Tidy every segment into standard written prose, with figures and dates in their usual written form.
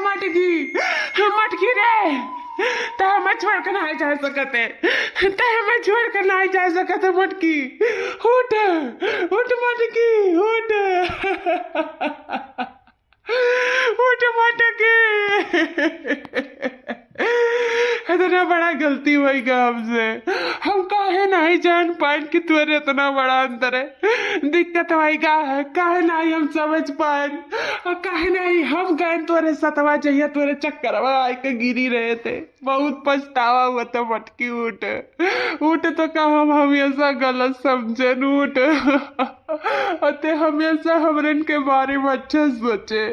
मटकी मटकी रे ते हमें छोड़ कर नहीं जा सकते, ते हमें छोड़ कर नहीं जा सकते मटकी। उठ उठ मटकी उठ उठ मटकी। इतना बड़ा गलती हुई हमसे, हम काहे नहीं जान पाए कि तुम्हारे इतना बड़ा अंतर है। दिक्कत हुई काहे नहीं हम समझ पाए, और काहे नहीं हम गए तुम्हारे सतवा चाहिए तुम्हारे चक्कर आए के गिरी रहे थे। बहुत पछतावा हुआ था मटकी। उठ उठ तो कहा हम हमेशा गलत समझे। उठ अते हमेशा हमरन के बारे में अच्छा सोचे।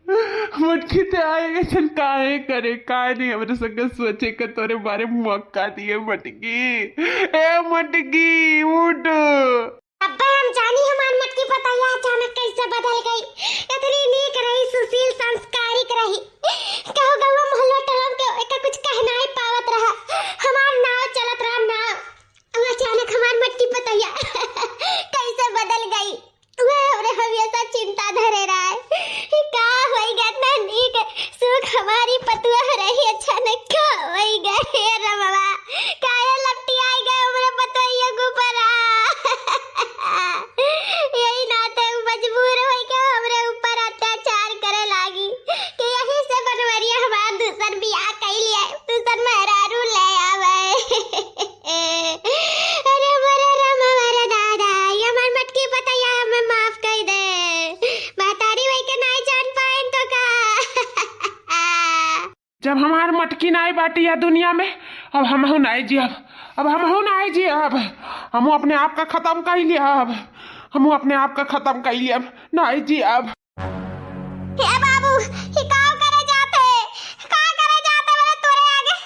मटकी ते आएगा चल काहे करे काहे नहीं हमरे संग सोचे के तोरे बारे में मौका दिए मटकी। ए मटकी उठ। अब्बा हम जानी हमार मटकी पता है अचानक कैसे बदल गई। इतनी नीक रही, सुशील संस्कारिक रही, कहो गवा मोहल्ला टहम के एका कुछ कहना ही पावत रहा। हमार नाव चलत रहा नाव, अब अचानक हमार मटकी पता है कैसे बदल गई। वह हमरे हमेशा चिंता धरे रहा है कि का होई गया ना नीक सुख हमारी पतुआ रही अचानक का होई गए रमवा काहे लपटी आई गए हमरे पतुआ ऊपर यही नाते मजबूर हो के हमरे ऊपर अत्याचार करे लागी कि यही से बनवरिया हमार दूसर बियाह कई लिया दूसर मेहरारू ले आवे। अरे मरे रामा मरे दादा ये हमार मटकी बताया हमें माफ कर दे। महतारी वही के नहीं जान पाए तो का जब हमार मटकी नहीं बाटी है दुनिया में, अब हम हो नहीं जी। अब हम हो नहीं जी। अब हम अपने आप का खत्म कर लिया। अब हम अपने आप का खत्म कर लिया नहीं जी। अब हे बाबू ही काव करे जाते का करे जाते मेरे तोरे आगे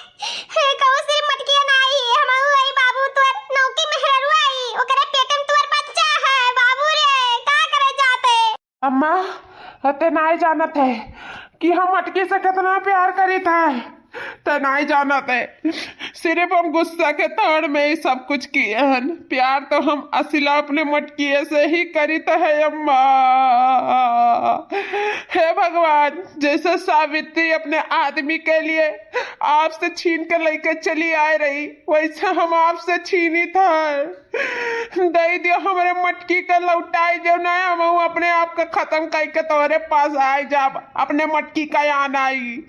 हे कहू सिर्फ मटकी नहीं हम आई बाबू तोर नौकी मेहरू आई ओकरे पेट में तोर बच्चा है बाबू रे का करे जाते। अम्मा अते नहीं जानत है कि हम मटकी से कितना प्यार करी था। तो नहीं जानत है सिर्फ हम गुस्सा के तौर में ही सब कुछ किए हैं। प्यार तो हम असिला अपने मटकिए से ही करी तो है अम्मा। हे भगवान जैसे सावित्री अपने आदमी के लिए आपसे छीन कर लेकर चली आ रही वैसे हम आपसे छीनी था। दे दियो हमारे मटकी का लौटाई जो ना हम अपने आप का खत्म करके तुम्हारे पास आए जब अपने मटकी का याद आई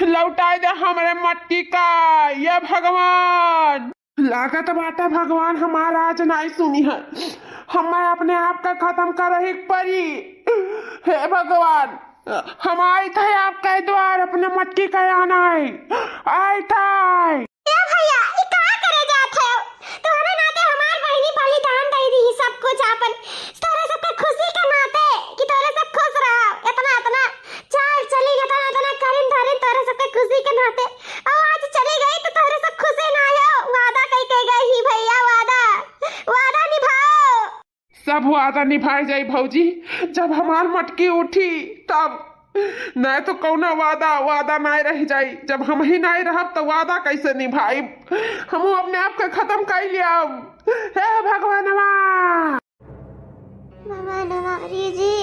लौटाई दे हमारे मटकी का। ये भगवान लागत बाटा भगवान हमारा आज नहीं सुनी है। हमें अपने आप का खत्म कर ही पड़ी। हे भगवान हम आए थे आपके द्वार अपने मटकी का याद आए थे। भैया ये का करे जात है तोरे नाते हमार बहिनी बलिदान दे दी सब कुछ अपन तोरे सबके खुशी के नाते कि तोरे सब खुश रहा इतना इतना चाल चली इतना इतना करिन धरिन तोरे सबके खुशी के नाते और आज चली गई तो तोरे सब खुशी ना आयो। वादा कई कई गई ही भैया वादा निभाओ। सब वादा निभाए जाए भौजी। जब हमार मटकी उठी तब नहीं तो कौना वादा नहीं रह जाई। जब हम ही नहीं रहब तो वादा कैसे निभाई। हम अपने आप को खत्म कर लिया। हे भगवानवा भगवानवा जी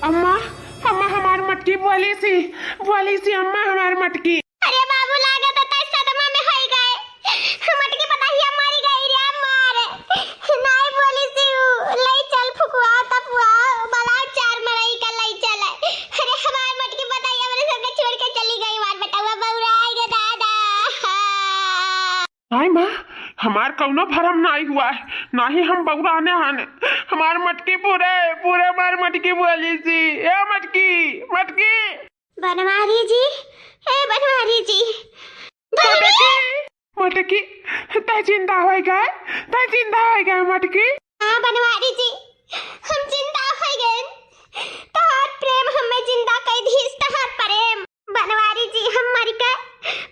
अम्मा अम्मा हमार मटकी बोली सी अम्मा हमार मटकी। अरे बाबू लागत है सदमा में होई गए मटकी पता ही हमारी गई रे मार नहीं बोली सी ले चल फुकवा तपवा बला चार मरई का ले चल। अरे हमार मटकी बताइए हमरे सबके छोड़ के चली गई मार बतावा बौरा आई गे दादा। नहीं माँ हमार कौनो भरम नहीं हुआ है ना ही हम बउराने आने। हमार मटकी पूरे मार मटकी बोली सी। ए मटकी बनवारी जी ए बनवारी जी मटकी तै जिंदा हो गए मटकी। हां बनवारी जी हम जिंदा हो गए तोहर प्रेम हमें जिंदा कर दीस तोहर प्रेम। बनवारी जी हम मर के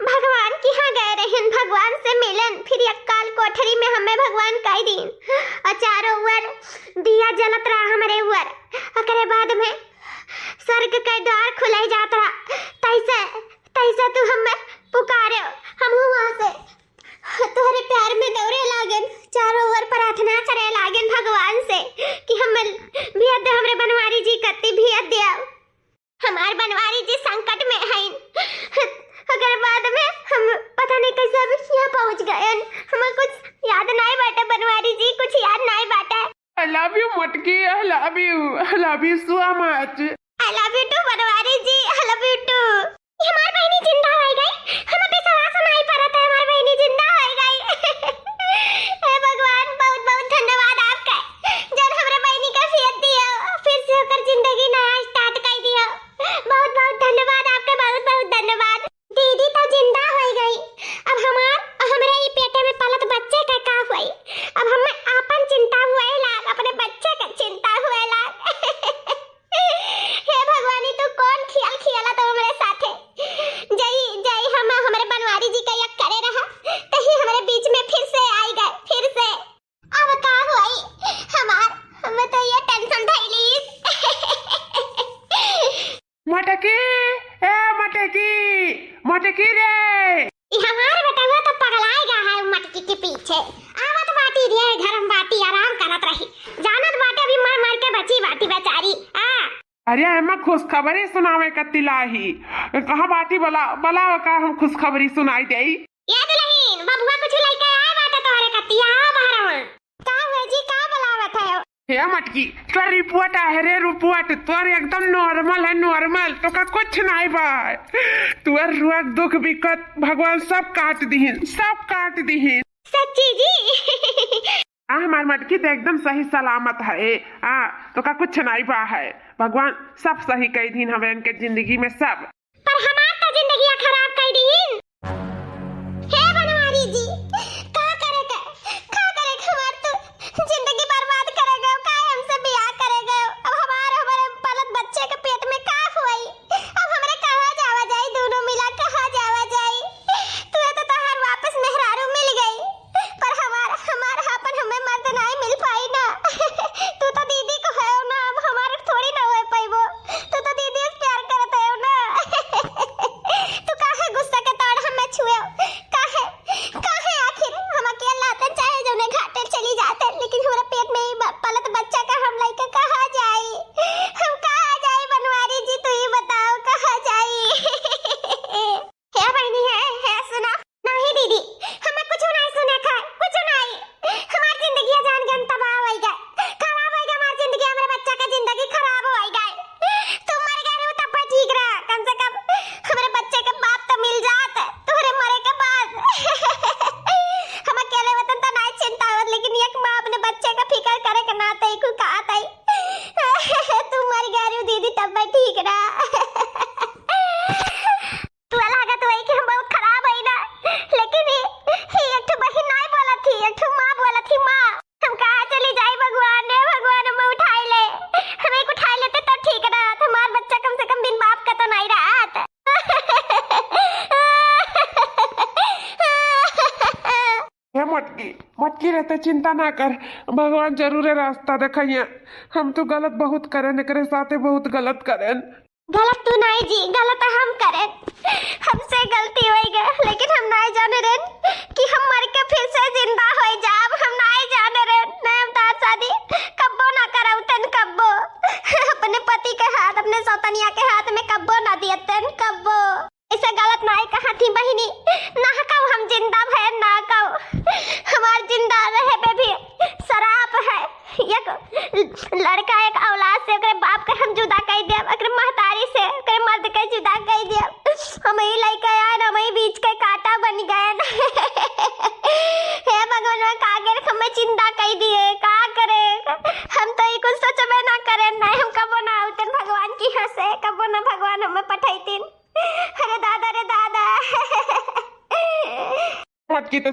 भगवान की हां गए रहन भगवान से मिलन फिर अकाल कोठरी में हमें भगवान कह दिन और चारों ओर दिया जलत रहा हमारे ऊपर। ओकरे बाद में स्वर्ग के द्वार खुले जात रहा तैसे तू हमें पुकारे हम वहां से तोहरे प्यार में दौड़े लागन चारों ओर प्रार्थना करे लागन भगवान से कि हम भी हमरे बनवारी जी कति भी दे हमार बनवारी जी पता नहीं कैसे अभी यहाँ पहुँच गए। हमें कुछ याद नहीं बाटे बनवारी जी, कुछ याद नहीं बाटे। I love you मटकी, I love you so much। I love you too Banwari ji, I love you too। हमारी बहनी जिंदा हो गई, हमें विश्वास नहीं पड़ा था हमारी बहनी जिंदा हो गई। हे भगवान, बहुत बहुत धन्यवाद आपका, जब हमारे बहनी का फिर दिया, फिर से होकर जिंदगी नया स्टार्ट कर दिया। बहुत बहुत धन्यवाद आपका, बहुत बहुत धन्यवाद। दीदी तो जिंदा हो गई, अब हमारे ही पेटे में पलत बच्चे का हुई। अब हमें आपन चिंता हुए लाग, अपने बच्चे का चिंता हुए लाग। हे भगवानी, तू कौन खियाल खियाला तो हमारे साथे। जय जय हम हमारे बनवारी जी का यक करे रहा, कहीं हमारे बीच में फिर से आई गए, फिर से। अब का हुई हमें तो ये टेंशन थैली। मटकी, ए मटकी रे। हमारे बेटा हुआ तो पगलाएगा है मटकी के पीछे। आवत बाटी रे, घर में बाटी आराम करत रही, जानत बाटे अभी मर मर के बची बाटी बेचारी। अरे एमा खुशखबरी सुनावे कतिलाही, कहा बाटी बला का हम खुशखबरी सुनाई देई। याद नहीं बबुआ कुछ लेके आए बाटे तोहरे कतिया बाहर। का हुआ जी, का बुलावत है? हे मटकी, तोर रिपोर्ट है रे, रिपोर्ट तोर एकदम नॉर्मल है, नॉर्मल तो का कुछ नहीं बा। तोर रुआक दुख विकट भगवान सब काट दीहिन। सच्ची जी? हमार मटकी तो एकदम सही सलामत है। तो का कुछ नहीं बा है, भगवान सब सही कह दीन हमें इनके जिंदगी में सब। पर हमार तो जिंदगी खराब कर दीन। हे बनवारी जी, का करे हमार तो जिंदगी बर्बाद करेगा, का हमसे ब्याह करेगा। अब हमारे पलत बच्चे के पेट में का हुई, अब हमरे कहां जावा जाई, दोनों मिला कहां जावा जाई। तू तो तोहर वापस मेहरारू मिल गई, पर हमार हापन हमें मर्द नहीं मिल पाई ना। तू तो दीदी को है ना, अब हमारे थोड़ी ना हो पाइबो। तू तो दीदी से प्यार करत है ना। तू काहे गुस्सा के तोड़ हमें छुए, काहे आखिर हम अकेला तो चाहे जौने घाटे चली जाते, लेकिन हमारे पेट में ही पलत बच्चा का हम लेके कहां जाई, हम कहां जाई बनवारी जी, तू ही बताओ कहां जाई। हे बहनी है सुना नहीं दीदी, हमें कुछ नहीं सुने का, कुछ नहीं। हमारी जिंदगी जान के तबाह हो गई, खराब हो गई हमारी जिंदगी, हमारे बच्चा का जिंदगी खराब हो गई। तुम मर गए हो तब ठीक रहा, कम से कम हमारे बच्चे के बाप तो मिल जात तुम्हारे मरे के बाद। हम अकेले वतन तो नहीं चिंता होत, लेकिन एक माँ अपने बच्चे का फिक्र करे के नाते ही कुछ कहा था। तुम मर गए हो दीदी तब ठीक रहा। तू लागत वही कि हम बहुत खराब है ना, लेकिन एक ठो बहन नहीं बोला थी, एक ठो माँ बोला थी। माँ हम कहाँ चली जाए, भगवान ने भगवान हमें उठाई ले, हमें उठाई लेते तो ठीक रहा। हमारा बच्चा कम से कम बिन बाप का तो नहीं रहा। हे मटकी रहते चिंता ना कर, भगवान जरूर रास्ता दिखाइए। हम तो गलत बहुत करें, एकरे साथे बहुत गलत करें। गलत तू नहीं जी, गलत हम करें, हमसे गलती हो गई, लेकिन हम नहीं जाने रहे कि हम मर के फिर से जिंदा हो जाब। हम नहीं जाने रहे, नहीं हम तार शादी कब्बो ना कराऊ तन, कब्बो अपने पति के हाथ, अपने सौतनिया के हाथ में कब्बो ना दिए तन, कब्बो। इसे गलत नहीं कहा थी बहनी, ना कहू हम जिंदा भय, ना कहू हमार जिंदा रहे पे भी शराब है। एक लड़का एक औलाद से ओकरे बाप के हम जुदा कर दिया, ओकरे महतारी से ओकरे मर्द के जुदा कर दिया। हम ही लइका आए ना, हम ही बीच के कांटा बन गए ना। हे भगवान, कागे हमें चिंता कर दिए, का करे। हम तो ये कुछ सोचबे ना करे, नहीं हम कबो ना आउतन भगवान की हंसे, कबो ना भगवान हमें पठाईतिन। अरे दादा रे दादा। मटकी तो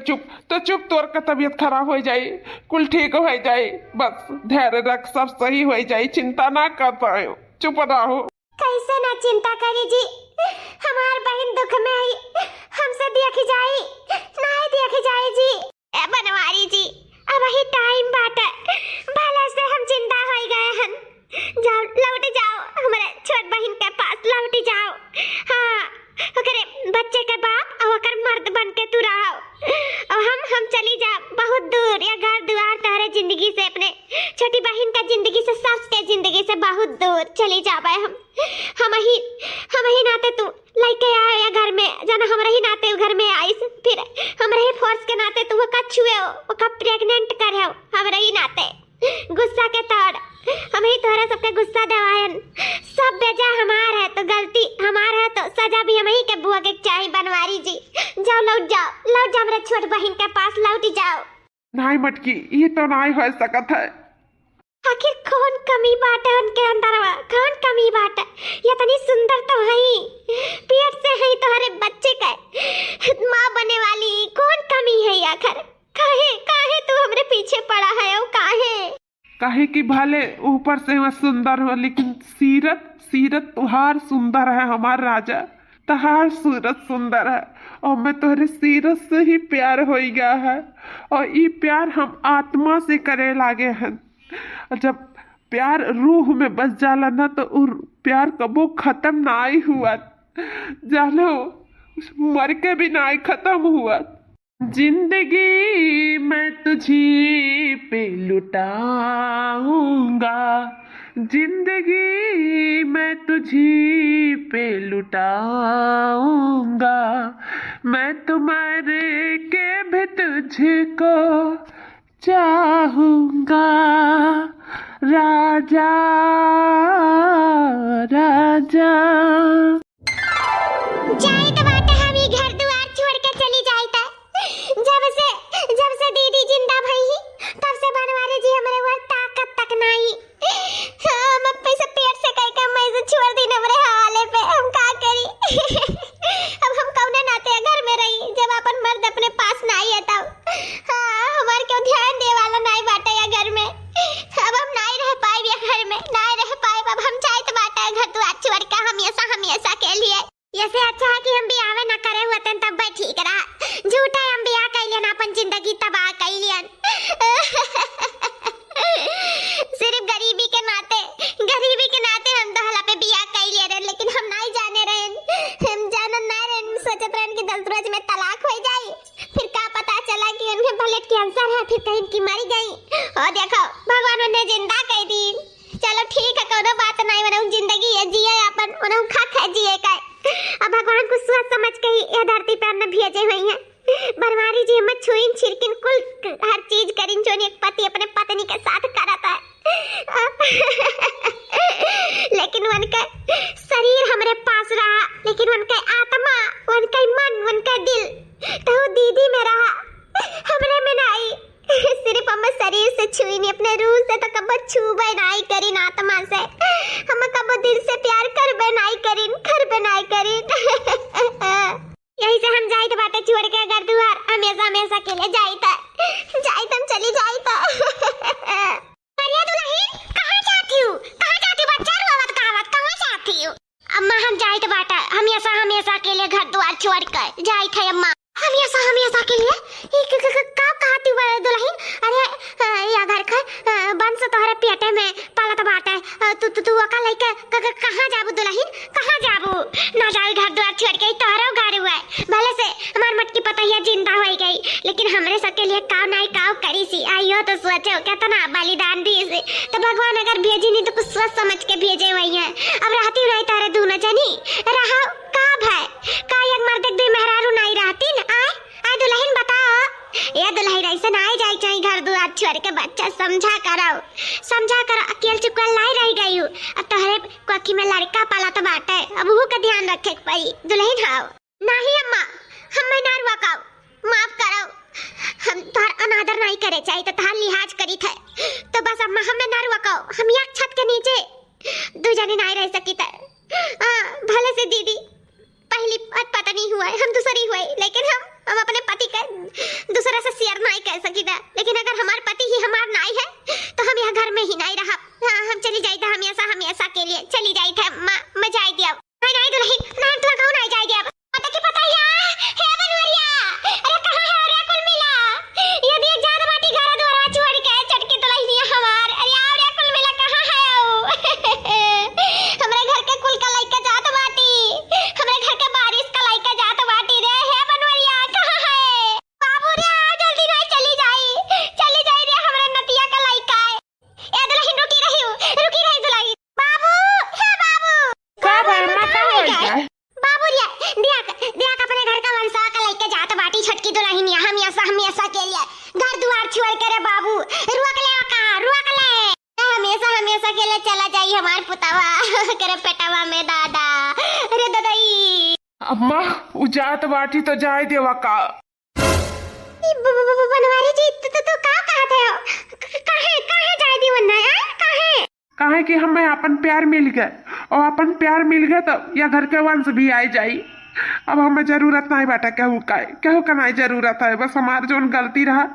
चुप, तोर का तबीयत खराब हो जाए, कुल ठीक हो जाए, बस धैर्य रख, सब सही हो जाए, चिंता ना करता है, चुप रहो। कैसे ना चिंता करी जी, हमार बहन दुख में आई, हमसे देख जाई नहीं देख जाए जी। ए बनवारी जी, अब ही टाइम बाटे, भले से हम जिंदा हो गए हन। जाओ लौट जाओ हमारे छोट बहन के पास, लौट जाओ। हाँ, ओकरे बच्चे के बाप और ओकर मर्द बन के तू रहो, और हम चली जा बहुत दूर, या घर दुआर तारे जिंदगी से, अपने छोटी बहन का जिंदगी से, सास के जिंदगी से बहुत दूर चली जाबे। हम ही नाते तू लेके आए या घर में जाना, हम ही नाते घर में आइस। फिर हमरे ही फोर्स के नाते तू का छुए हो, का प्रेग्नेंट करे हो, हमरे ही नाते गुस्सा के तौर हम ही तोहरा सबके गुस्सा देवायन। सब बेजा हमार है तो गलती हमार है तो सजा भी हम ही के बुआ के चाहिए बनवारी जी। जाओ लौट जाओ मेरे छोट बहन के पास लौट जाओ। नहीं मटकी, ये तो नहीं हो सकत है। आखिर कौन कमी बात है उनके अंदर, कौन कमी बात है? ये इतनी सुंदर तो है ही, पेट से है तुम्हारे बच्चे का माँ बने वाली, कौन कमी है आखिर? काहे तू हमरे पीछे पड़ा है? ओ काहे कि भले ऊपर से वह सुंदर हो, लेकिन सीरत तुहार सुंदर है हमार राजा, तहार सूरत सुंदर है और मैं तोहरे सीरत से ही प्यार हो गया है और ये प्यार हम आत्मा से करे लागे हैं। जब प्यार रूह में बस जाला ना तो प्यार कबो खत्म ना ही हुआ, जानो मर के भी ना ही खत्म हुआ। जिंदगी मैं तुझी पे लुटाऊंगा, जिंदगी मैं तुझी पे लुटाऊंगा, मैं तुम्हारे के भी तुझको चाहूंगा राजा राजा। जाए तो बाटा हमी घर द्वार छोड़ के चली जाए था। जब से दीदी जिंदा भई ही तब से बनवारी जी हमारे वो ताकत तक नहीं। हम अपने से पेट से कह के मैं से छोड़ दी हमरे हवाले पे, हम का करी? अब हम कौने नाते घर में रही जब अपन मर्द अपने पास नहीं है तब। हाँ, हमारे क्यों ध्यान दे वाला नहीं बाटा या घर में। अब हम नहीं रह पाए या घर में नहीं रह पाए। अब हम चाहे तो बाटा घर द्वार छोड़ के हमेशा के लिए। ऐसे अच्छा है कि हम बियाह ना करे हुए तब भी ठीक रहा। झूठा हम बियाह कैलियन, अपन जिंदगी तबाह कैलियन। सिर्फ गरीबी के नाते हम दहला पे बियाह कैलिए रहे, लेकिन हम नहीं जाने रहे, हम जानन ना रहे, सोचत रहे कि 10 रोज में तलाक हो जाए। फिर का पता चला कि उन्हें ब्लड कैंसर है, फिर कहीं की मरी गई। और देखो भगवान उन्हें जिंदा कर दी। चलो ठीक है, कोनो बात नहीं, वरना जिंदगी है जिए अपन, वरना खा जिए का। अब भगवान को सोच समझ के ही ये धरती पर हमने भेजे हुए हैं। बनवारी जी हमें छुइन छिड़किन कुल हर चीज करिन जो एक पति अपने पत्नी के साथ करता है। लेकिन उनका शरीर हमारे पास रहा, लेकिन उनका आत्मा, उनका मन, उनका दिल तो दीदी में रहा, हमरे में नहीं। सिर्फ हम शरीर से छुई, अपने रूह से तो कब छूबे नहीं करीन, आत्मा से हम कब दिल से प्यार करबे नहीं करीन। यही से हम जाइत बाटे छोड़ के घर द्वार हमेशा के लिए जाइत हम चली जाइत। अरे दुल्हन कहां जाती हो बच्चा रोवत कहां जाती हो? अम्मा हम जाइत बाटा हमेशा के लिए घर द्वार छोड़ कर जाइत है अम्मा, हमेशा के लिए। कब कहती हो दुल्हन? अरे या घर का बंस तोहरे पेटे में पालत बाटे, तू अकेले लेके कहां जाबू दुल्हन? कहां जाबू? ना जाई घर द्वार छोड़ के, तोहरा घर हुआ भले से हमार मटकी पतैया जिंदा हो गई, लेकिन हमरे सबके लिए काव नहीं काव करी सी। आइयो तो सोचो कितना बलिदान दी से, तो भगवान अगर भेजी नहीं तो कुछ सोच समझ के भेजे हुई है। अब रहती नहीं तारे दोनों जनी रहा का भाई का एक मर्द दे मेहरारू नहीं रहती न। आय दुल्हन बताओ, ये दुल्हन ऐसे नहीं जाई चाहिए घर द्वार छोड़ के। बच्चा समझा करो, अकेले चुकल नहीं रह गई हूँ। अब तोहरे कोखी में लड़का पाला तो बाटे, अब वो का ध्यान रखे पड़ी दुल्हन। हाँ नहीं अम्मा, हम ना रुकाओ, माफ करो, हम तोहर अनादर नहीं करे चाहिए तो तोहर लिहाज करी थे, तो बस अम्मा हमें ना रुकाओ। हम एक छत के नीचे दो जने नहीं रह सकी थे। भले से दीदी पहली पता नहीं हुआ है, हम दूसरी हुए, लेकिन हम अपने पति का दूसरा से शेयर नहीं कर सकी था। लेकिन अगर हमारे पति ही हमार नहीं है तो हम यहाँ घर में ही नहीं रहा। हाँ, हम चली जाई थे हमेशा के लिए चली जाई थे। मैं जाई दिया नहीं दुल्हन, ना तू कौन नहीं जाई दिया? पता की पता हे बनवरिया, अरे कहां है? अरे कुल मिला ये देख जान माटी घर द्वारा छोड़ के चटके दुल्हनिया हमार। अरे और कुल मिला कहां है? हमारे घर के अम्मा उ जात बाटी तो जाए देवा का। बनवारी जी तो का कहते हो? काहे जाए दी वन्ना काहे? काहे कि हमें अपन प्यार मिल गए और अपन प्यार मिल गए तो या घर के वंश भी आई जाई। अब हमें जरूरत नहीं बाटा केहू का नहीं जरूरत है। बस हमार जो गलती रहा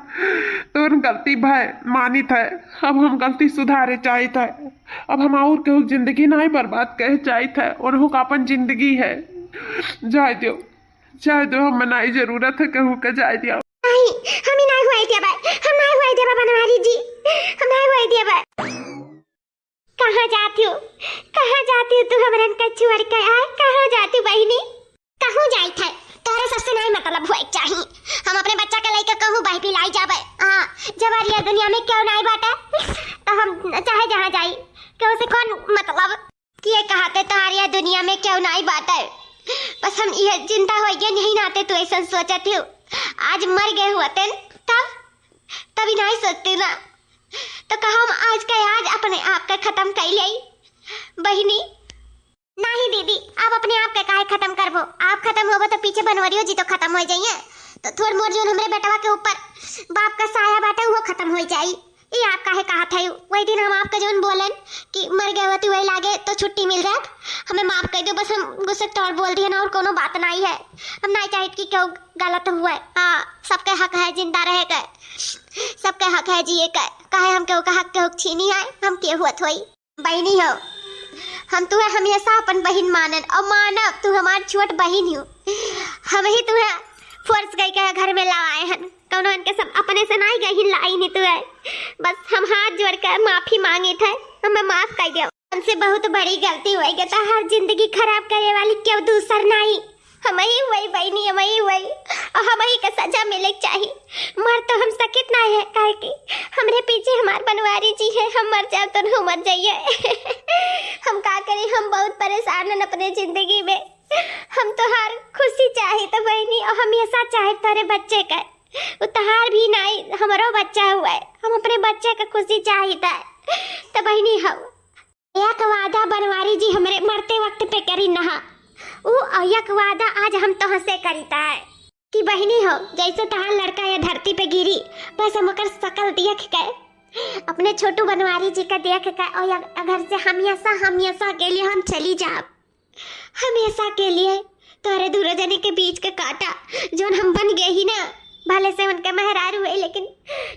तो गलती भय मानित है। अब हम गलती सुधारे चाहिए है। अब हम और केहू जिंदगी नहीं बर्बाद करे चाहिए है। उन्हों का अपन जिंदगी है। जाए दो हमें नहीं जरूरत है केहू के जाए दिया। नहीं हम नहीं हुए देबा, हम नहीं हुए देबा बनवारी जी, हम नहीं हुए देबा। कहाँ जाती हो तू हमरन का छोड़ के? कहाँ जाती बहिनी? कहूँ जाई थे तोरे सबसे नहीं मतलब हुए चाहिए। हम अपने बच्चा के लेके कहूँ बही भी लाई जाबे। हां जब ये दुनिया में क्यों नहीं बाटे तो हम चाहे जहाँ जाई क्यों से कौन मतलब कि ये कहते तुम्हारी दुनिया में क्यों नहीं बाटे। बस हम ये चिंता हो गई नहीं नाते तो ऐसा सोचती हूँ आज मर गए होते तभी नहीं सोचती ना। तो कहा हम आज का आज अपने आप का खत्म कर ले बहिनी। नहीं दीदी आप अपने आप का काहे खत्म करबो? आप खत्म होबो तो पीछे बनवरियो जी तो खत्म हो जाइए। तो थोड़ मोड़ जो हमरे बेटवा के ऊपर बाप का साया बाटा वो खत्म हो जाई। ये आप काहे कहा था? वही दिन हम आपका जोन बोलन कि मर गए होती वही लागे तो छुट्टी मिल जाए हमें माफ कर दो। बस हम गुस्से तौर बोल दिए ना और कोनो बात नहीं है। हम नहीं चाहते कि क्यों गलत हुआ है। हाँ सबके हक है जिंदा रहे का, सबके हक है जिए का। काहे हम केहू का हक केहू छीनी है? हम के हुआ थोई बहनी हो। हम तुम्हें हमेशा अपन बहन मानन और मानब तू हमार छोट बहन हो। हम ही तुम्हें फोर्स गई के घर में लाए हैं। कौनो इनके सब अपने से नहीं गई लाई नहीं तू है। बस हम हाथ जोड़ कर माफी मांगे थे हमें माफ कर दिया। हमसे बहुत बड़ी गलती हुई गई तो हर जिंदगी खराब करे वाली क्यों दूसर नहीं। हम ही हुई बहनी, हम ही हुई और हम ही का सजा मिले चाहिए। मर तो हम सकित नहीं है काहे कि हमरे पीछे हमार बनवारी जी है। हम मर जाए तो हम मर जाइए। हम का करें? हम बहुत परेशान हैं अपने जिंदगी में। हम तो हर खुशी चाहे तो बहनी और हमेशा चाहे तारे बच्चे का उतार भी नहीं हमारो बच्चा हुआ है। हम अपने बच्चे का खुशी चाहिए तो बहनी हम एक वादा बनवारी जी हमारे मरते वक्त पे करी नहा वो एक वादा आज हम तो हंसे करीता है कि बहनी हो जैसे तहार लड़का ये धरती पे गिरी बस हम ओकर शकल देख के अपने छोटू बनवारी जी का देख के और अगर से हमेशा के लिए हम चली जाब हमेशा के लिए तोरे दूर जने के बीच के काटा जो हम बन गए ही ना भले से उनके मेहरार हुए लेकिन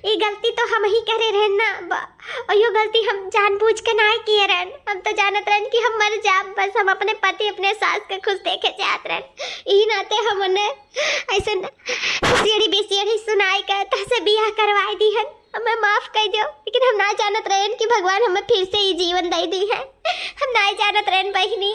ये गलती तो हम ही करे रहन ना। और ये गलती हम जानबूझ के नहीं किए रहन। हम तो जानत रहन कि हम मर जाब। बस हम अपने पति अपने सास के खुश देखे चाहत रहन। यही नाते हम उन्हें ऐसे सीढ़ी बेसीढ़ी सुनाई कर तसे बियाह करवाई दी हन। हमें माफ कर दो लेकिन हम ना जानत रहन कि भगवान हमें फिर से ये जीवन दे दी है। हम ना जानत रहन बहनी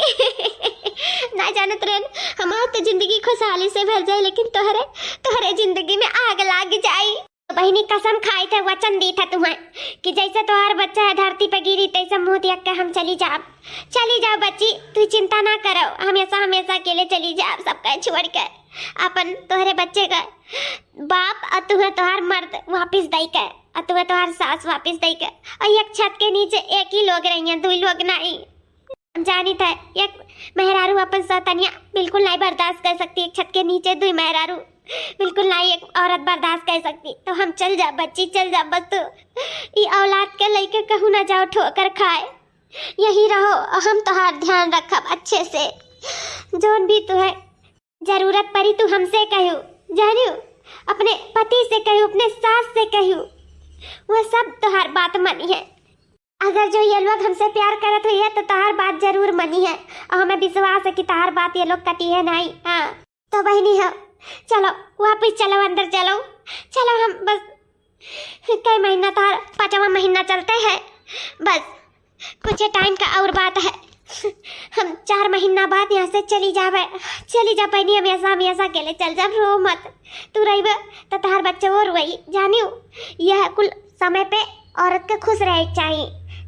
ना जानत रहन हमार तो जिंदगी खुशहाली से भर जाए लेकिन तोहरे जिंदगी में आग लाग जाई। बहनी कसम खाई थे वचन दी था तुम्हें कि जैसे तुम्हार बच्चा है धरती पे गिरी तैसे मुंह देख के हम चली जाओ बच्ची तू चिंता ना करो हमेशा के लिए चली जाओ सबका छोड़ कर अपन तोहरे बच्चे का बाप और तुम्हें तोहार मर्द वापिस दई के और तुम्हें तोहार सास वापिस दई के और एक छत के नीचे एक ही लोग रही हैं 2 लोग नहीं। जानी था एक मेहरारू अपन सतनिया बिल्कुल नहीं बर्दाश्त कर सकती। एक छत के नीचे 2 मेहरारू बिल्कुल नहीं एक औरत बर्दाश्त कर सकती। तो हम चल जा बच्ची चल जा बस तू ये औलाद के लेके कहूँ ना जाओ ठोकर खाए यही रहो और हम तुम्हार ध्यान रखब अच्छे से। जोन भी तुम्हें जरूरत पड़ी तू हमसे कहू जानियो अपने पति से कहू अपने सास से कहू वो सब तुम्हार बात मनी है। अगर जो ये लोग हमसे प्यार करत हुई है तो तुम्हार बात जरूर मनी है और हमें विश्वास है कि तुम्हार बात ये लोग कटी है नहीं। हाँ तो बहनी हो चलो वापिस चलो अंदर चलो हम बस कई महीना तो 5वां महीना चलते हैं बस कुछ टाइम का और बात है। हम 4 महीना बाद यहाँ से चली जा बहनी हमेशा के लिए चल जा रो मत तू रही तो तुम्हार बच्चे और वही जानियो यह कुल समय पे औरत के खुश रहे चाहिए।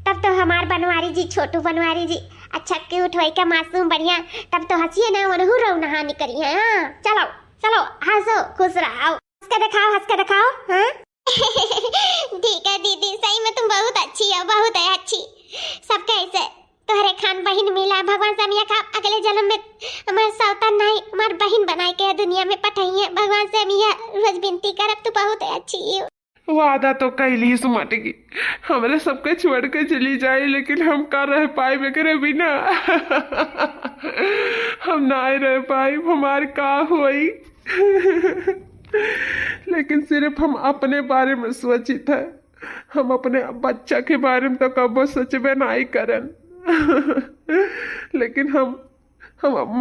तब तो हमार बनवारी जी छोटू बनवारी जी अच्छा क्यूट होई का मासूम बढ़िया तब तो हंसिए ना उन्हों रो नहानी करी है। हाँ चलो हंसो खुश रहो हंस के दिखाओ। हाँ ठीक है दीदी सही में तुम बहुत अच्छी हो बहुत है अच्छी सब कैसे तोहरे खान बहन मिला भगवान से मिया का अगले जन्म में हमार सौतन नहीं हमार बहन बनाए के दुनिया में पठाइए भगवान से मिया रोज विनती करब तू बहुत अच्छी हो। वादा तो कैली सुमट की हमरे सबके छोड़ के चली जाए लेकिन हम का रह पाए बेकरे बिना हम ना रह पाए हमार का होई लेकिन सिर्फ हम अपने बारे में सोचित है हम अपने बच्चा के बारे में तो कबो सोचबे नहीं करन लेकिन हम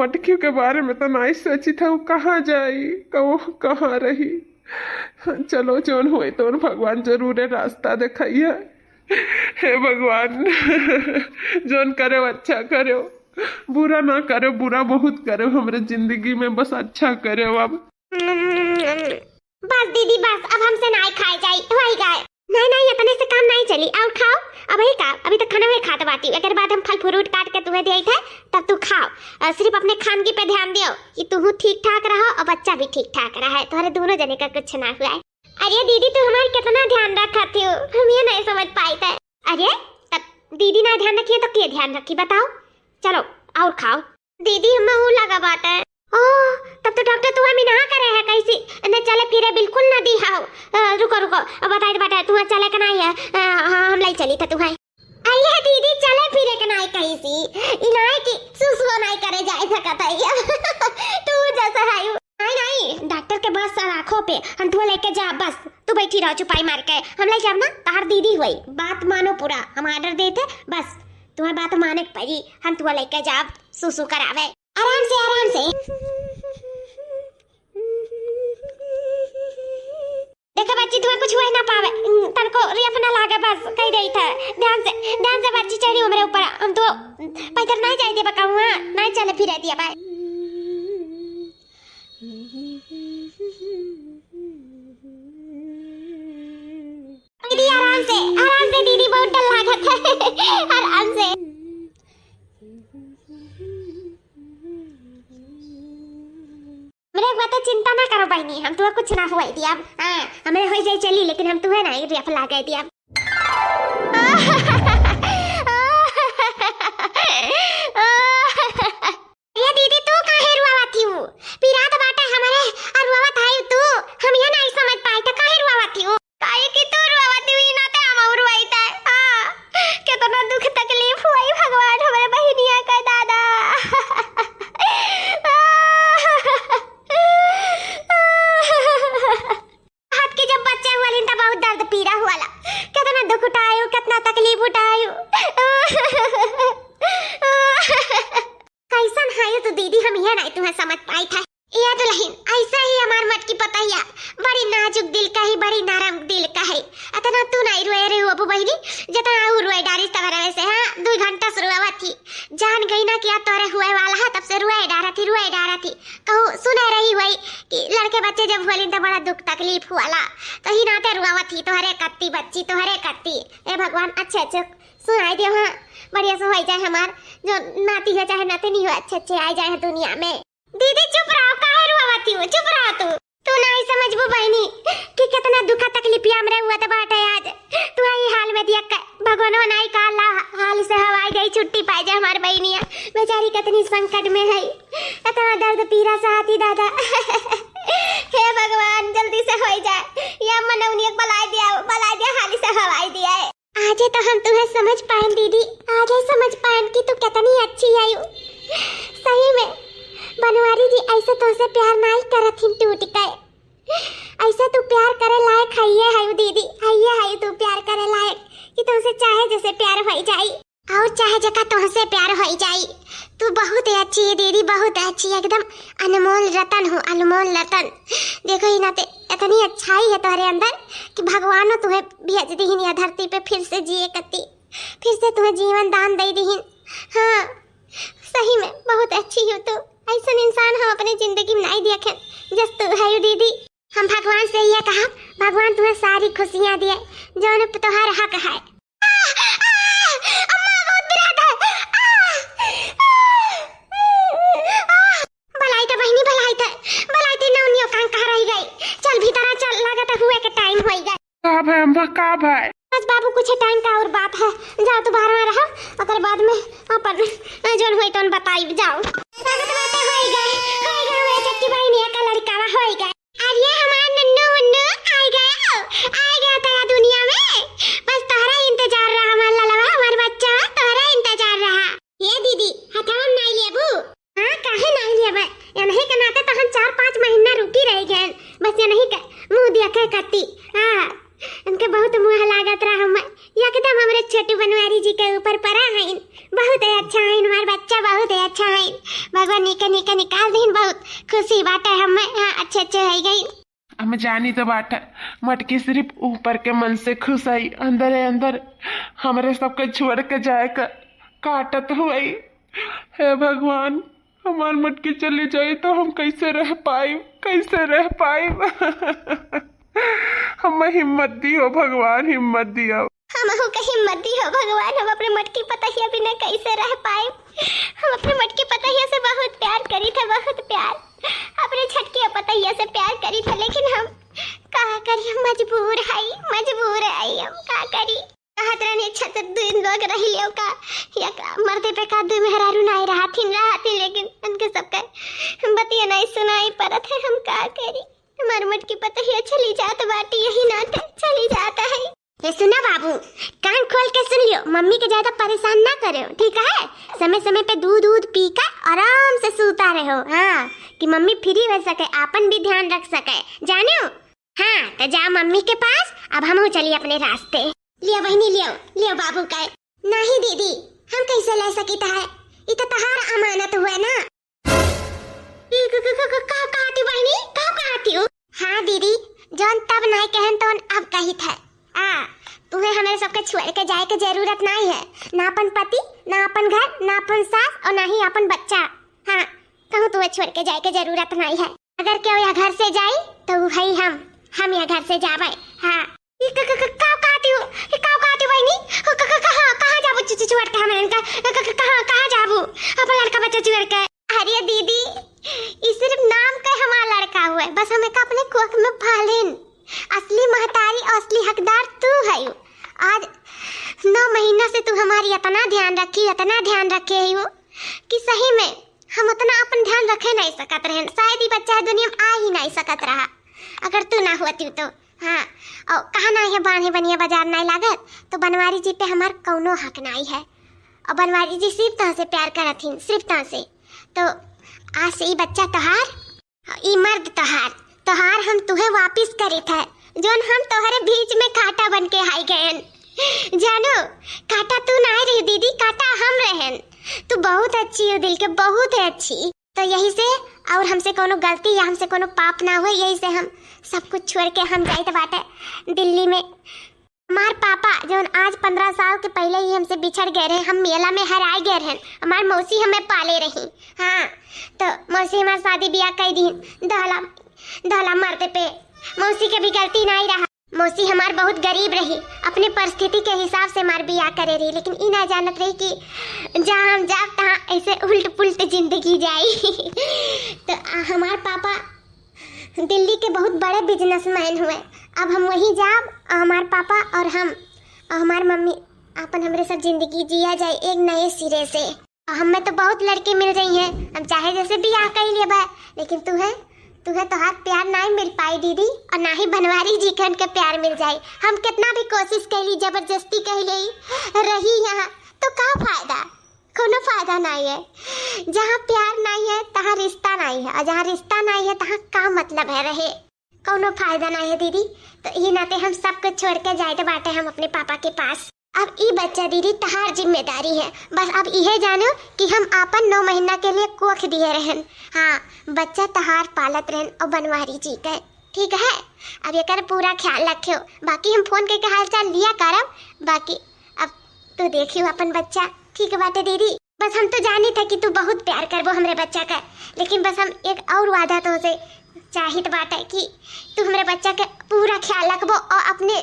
मटकियों के बारे में तो नहीं सोची था वो कहाँ जाई कहाँ रही। चलो जोन हुए तो भगवान जरूर रास्ता दिखाइए। हे भगवान जोन करे अच्छा करे बुरा ना करे बुरा बहुत करे हमारे जिंदगी में बस अच्छा करे अब। बस दीदी बस अब हमसे नहीं खाए जाई वही गाय नहीं अपने से काम नहीं चली और खाओ अभी तक खाना हुए खाता बाती अगर बाद हम फल फ्रूट काट के तुम्हें दिए थे तब तू खाओ सिर्फ अपने खानगी पे ध्यान दियो कि तू ठीक ठाक रहो और बच्चा भी ठीक ठाक रहा है तुम्हारे दोनों जने का कुछ ना हुआ है। अरे दीदी तू हमारा कितना ध्यान रखती हो हम ये नहीं समझ पाई थे। अरे तब दीदी ना ध्यान रखी तो क्या ध्यान रखी बताओ। चलो और खाओ दीदी हमें वो लगा बात है। ओह तब तो डॉक्टर तू हमें ना करे है कैसी न चले फिरे बिल्कुल ना दी हाओ। रुको अब बता तू चले का नहीं है हम लाई चली था तुम्हें आइए दीदी चले फिरे का नहीं कैसी इनाय की सुसु नहीं करे जाए सकता है तू जैसा है नहीं डॉक्टर के बस आंखों पे हम तू लेके जा बस तू बैठी रहो चुपाई मार के हम ले जाब ना तार दीदी हुई बात मानो पूरा हम ऑर्डर देते बस तुम्हारी बात माने पड़ी हम तू लेके जाब सुसु करावे आराम से देखा बच्ची तुम्हें कुछ हुआ ना पावे तन को अपना लागे बस कह रही था ध्यान से बच्ची चढ़ी हो मेरे ऊपर हम तो पैदल नहीं जाए दे बकाऊंगा नहीं चले फिर दिया भाई दीदी आराम से दीदी बहुत डर लागत है आराम से मेरे एक बात चिंता ना करो बहनी हम तुम्हें कुछ ना हुआ दिया हमें हो जाए चली लेकिन हम तुम्हें नहीं रेफ ला गए दिया ये दीदी तू काहे रुआवती हूँ पिरात बाटे हमारे और रुआवत है तू हम ये नहीं समझ पाए तो काहे रुआवती हूँ काहे की तू रुआवती हुई ना ते हम और रुआईता कितना दुख तकलीफ हुई भगवान हमारे बहनिया का दादा बहुत दर्द पीड़ा हुआ कितना दुख उठायो कितना तकलीफ उठायो कैसन है तो दीदी हम ये नहीं तुम्हें समझ पाई था या तो लहिन ऐसा ही हमार मट की पतैया बड़ी नाजुक दिल का ही बड़ी नरम दिल का है अतना तू नहीं रोए रे अबू बहनी जितना वो रोए डारिस तगरा वैसे हां 2 घंटा से रोवा थी जान गई ना क्या तोरे हुए वाला है तब से रोए डारा थी कहूँ सुने रही हुई कि लड़के बच्चे जब हुए तो बड़ा दुख तकलीफ हुआ तो ही नाते रुआवा थी तोहरे कत्ती बच्ची तोहरे कत्ती ए भगवान अच्छे सुनाई दियो हाँ बढ़िया से हो जाए हमार जो नाती हो चाहे नाते नहीं हो अच्छे आए जाए दुनिया में। दीदी चुप रहो काहे रुआवती हो चुप रहो तू नहीं समझबो बहनी कि कितना दुख तकलीफ हमरे हुआ तो बाटे आज तू आई हाल में दिया भगवान नहीं काला हाल से हवाई गई छुट्टी पाई जा हमार बहनिया बेचारी कितनी संकट में है इतना दर्द पीड़ा सहती दादा हे भगवान जल्दी से हो जाए या मनौनी बलाई दिया हाल से हवाई दिया है आज तो हम तुम्हें समझ पाए दीदी आज ही समझ पाए कि तू कितनी अच्छी है सही में बनवारी जी ऐसे तो से प्यार नहीं करत हिम टूट गए ऐसा तू प्यार करे लायक है दीदी है तू प्यार करे लायक कि तुमसे चाहे जैसे प्यार हो जाए और चाहे जगह तुमसे प्यार हो जाए तू बहुत अच्छी है दीदी बहुत अच्छी एकदम अनमोल रतन हो अनमोल रतन देखो ही नाते इतनी अच्छाई है तुम्हारे अंदर कि भगवान ने तुम्हें भेज दी ही धरती पे फिर से जिए कती फिर से तुम्हें जीवन दान दे दी हाँ सही में बहुत अच्छी हो तू ऐसा इंसान हम अपने जिंदगी में नहीं देखे जस तू है दीदी हम भगवान से ये कहा भगवान तुम्हें सारी खुशियाँ दिए जो तुम्हारा हक है। अम्मा बहुत भलाई तो बहनी भलाई तो नौनियों कहाँ रह गई चल भीतर चल लगा हुए के टाइम हो गया कब है अम्मा कब है बस बाबू कुछ टाइम का और बात है जाओ तू बाहर में रहो अगर बाद में अपन जोन होई तोन बताई जाओ। सब बातें होई गए हमारे चट्टी बहनी का लड़का होई गए। अरे हमारा नन्नू मुन्नू आ गया तेरा दुनिया में। बस तोहरा इंतजार रहा हमारा ललवा हमारा बच्चा तोहरा इंतजार रहा। ये दीदी हथवा नहीं लेबू। हां काहे नहीं लेबे या नहीं कनाते तो हम 4-5 महीना रुकी रह गए। बस ये नहीं मुंह देखे कत्ती। हां इनके बहुत मुंह लागत रहा हम एकदम हमारे छोटू बनवारी जी के ऊपर पड़ा है। बहुत अच्छा है हमारा बच्चा बहुत अच्छा है। भगवान निके निके निकाल दीन बहुत खुशी बात है हमें। हां अच्छे है गई। हम जानी तो बात है मटकी सिर्फ ऊपर के मन से खुश आई अंदर हमारे सबके छोड़ के जाए का काटत हुई। हे भगवान हमार मटकी चली जाए तो हम कैसे रह पाए हमें हिम्मत दियो भगवान हिम्मत दियो। हम के हिम्मत दियो भगवान। हम अपने मटकी पतहिया बिना कैसे रह पाए। हम अपने मटकी पतहिया से बहुत प्यार करी थे बहुत प्यार। अपने छटकी पतहिया से प्यार करी थे लेकिन हम का करी हम मजबूर है हम का करी। कहत रहने छत दिन लोग रही लियो का या मरते पे का दू मेहरारू नहीं रहती लेकिन उनके सबका बतिया नहीं सुनाई पड़त है। हम का करी हमार मटकी पतहिया चली जात बाटी यही नाते चली जाता है। ये सुना बाबू कान खोल के सुन लियो मम्मी के ज्यादा परेशान ना करो ठीक है। समय समय पे दूध पी कर आराम से सूता रहो। हाँ कि मम्मी फ्री रह सके आपन भी ध्यान रख सके जानो। हाँ तो जा मम्मी के पास अब हम चलिए अपने रास्ते। लियो बहनी लियो बाबू का। नहीं दीदी हम कैसे ले सकी है ये तो तहार अमानत हुआ ना। कहती बहनी कहती हूँ। हाँ दीदी जौन तब नहीं कहन तो अब कही थे। तुम्हें हमारे सबके छोड़ के जाए की जरूरत नहीं है। ना अपन पति ना अपन घर ना अपन सास और ना ही अपन बच्चा। हाँ कहूँ तुम्हें छोड़ के जाए की जरूरत नहीं है। अगर क्यों यहाँ घर से जाए तो भाई हम यहाँ घर से जावे। हाँ कहती बहनी कहाँ जाबू छोड़ के हमें कहाँ जाबू अपन लड़का बच्चा छोड़ के। अरे दीदी ये सिर्फ नाम का हमारा लड़का हुआ है बस हमें अपने कोख में पालेन। असली महतारी असली हकदार तू है। आज 9 महीना से तू हमारी इतना ध्यान रखे हो कि सही में हम उतना अपन ध्यान रखे नहीं सकत रहे। शायद ये बच्चा दुनिया में आ ही नहीं सकत रहा अगर तू ना होती तो। हाँ और कहा नहीं है बांधे बनिया बाजार नहीं लागत तो बनवारी जी पे हमार कौनो हक नहीं है। और बनवारी जी सिर्फ तह से प्यार करथिन सिर्फ तह से। तो आज से ये बच्चा तोहार ये मर्द तोहार हम तुहे वापिस करी थे जोन हम तोहरे बीच में कांटा बन के हाई गए। जानो कांटा तू नहीं रही दीदी कांटा हम रहन। तू बहुत अच्छी हो दिल के बहुत है अच्छी। तो यही से और हमसे कोनो गलती या हमसे कोनो पाप ना हुए यही से हम सब कुछ छोड़ के हम जाते बाटे दिल्ली में। हमार पापा जो आज 15 साल के पहले ही हमसे बिछड़ गए रहे। हम मेला में हराए गए रहे। हमार मौसी हमें पाले रही। हाँ तो मौसी हमार शादी ब्याह कर दी दहला मरते पे मौसी के भी गलती नहीं रहा। मौसी हमार बहुत गरीब रही अपने परिस्थिति के हिसाब से हमार ब्याह करे रही लेकिन ई ना जानत रही कि जहाँ हम जाब तहाँ ऐसे उल्ट पुल्ट जिंदगी जाई। तो हमार पापा दिल्ली के बहुत बड़े बिजनेसमैन हुए। अब हम वहीं जाब हमार पापा और हम और हमार मम्मी अपन हमरे सब जिंदगी जिया जाए एक नए सिरे से। हमें तो बहुत लड़के मिल रही हैं हम चाहे जैसे ब्याह कर लिए बा लेकिन तुहे तोहार प्यार नहीं मिल पाई दीदी और ना ही बनवारी जी के उनके प्यार मिल जाए। हम कितना भी कोशिश कैली जबरदस्ती कैली रही यहाँ तो का फायदा कोनो फायदा नहीं है। जहाँ प्यार नहीं है तहाँ रिश्ता नहीं है और जहाँ रिश्ता नहीं है तहाँ का मतलब है रहे कोनो फायदा नहीं है दीदी। तो ये नाते हम सब कुछ छोड़ के जाए बाटे हम अपने पापा के पास। अब ई बच्चा दीदी तहार जिम्मेदारी है बस अब यह जानो कि हम आपन 9 महीना के लिए कोख दिए रहन। हाँ बच्चा तहार पालत रहन और बनवारी जी के ठीक है। अब ये कर पूरा ख्याल रखियो बाकी हम फोन करके हाल चाल लिया करब। बाकी अब तू देखियो अपन बच्चा ठीक बाटे दीदी। बस हम तो जानी थे कि तू बहुत प्यार करबो हमरे बच्चा का लेकिन बस हम एक और वादा तो से चाहित बाटे कि तू हमरे बच्चा के पूरा ख्याल रखबो और अपने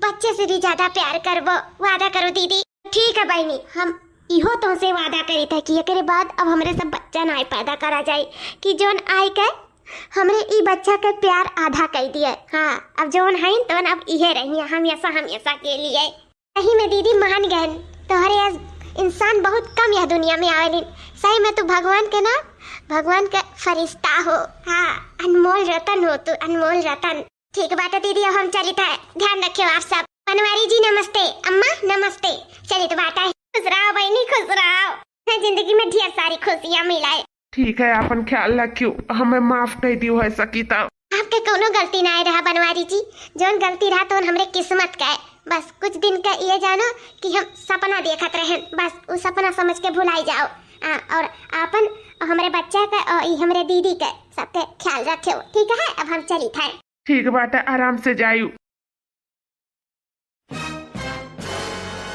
बच्चे से भी ज्यादा प्यार करबो। वादा करो दीदी। ठीक है बहनी हम इहो तो से वादा करी था कि एकरे बाद अब हमरे सब बच्चा नहीं पैदा करा जाए कि जोन आई के हमरे ई बच्चा के प्यार आधा कर दिए। हाँ अब जोन है तो अब इहे रही हमेशा के लिए। सही में दीदी मान गए तोहरे इंसान बहुत कम यह दुनिया में आवेलिन। सही में तू भगवान के ना, भगवान का फरिश्ता हो। हाँ, अनमोल रतन हो तू, अनमोल रतन। ठीक बात है दीदी, अब हम चली था, ध्यान रखियो आप सब। बनवारी जी नमस्ते, अम्मा नमस्ते। चलिए तो बात है, खुश रहो बहनी, खुश रहो, जिंदगी में ढेर सारी खुशियाँ मिलाए। ठीक है, अपन ख्याल रखियो, हमें माफ कर दियो है सकी तब। आपके कोनो गलती ना रहा बनवारी जी, जोन गलती रहा तो हमरे किस्मत का है। बस कुछ दिन का ये जानो कि हम सपना देखत रहे, बस उस सपना समझ के भुलाई जाओ। और अपन हमरे बच्चा का और हमरे दीदी का सबके ख्याल रखियो, ठीक है। अब हम चली था। ठीक बात है, आराम से जायू।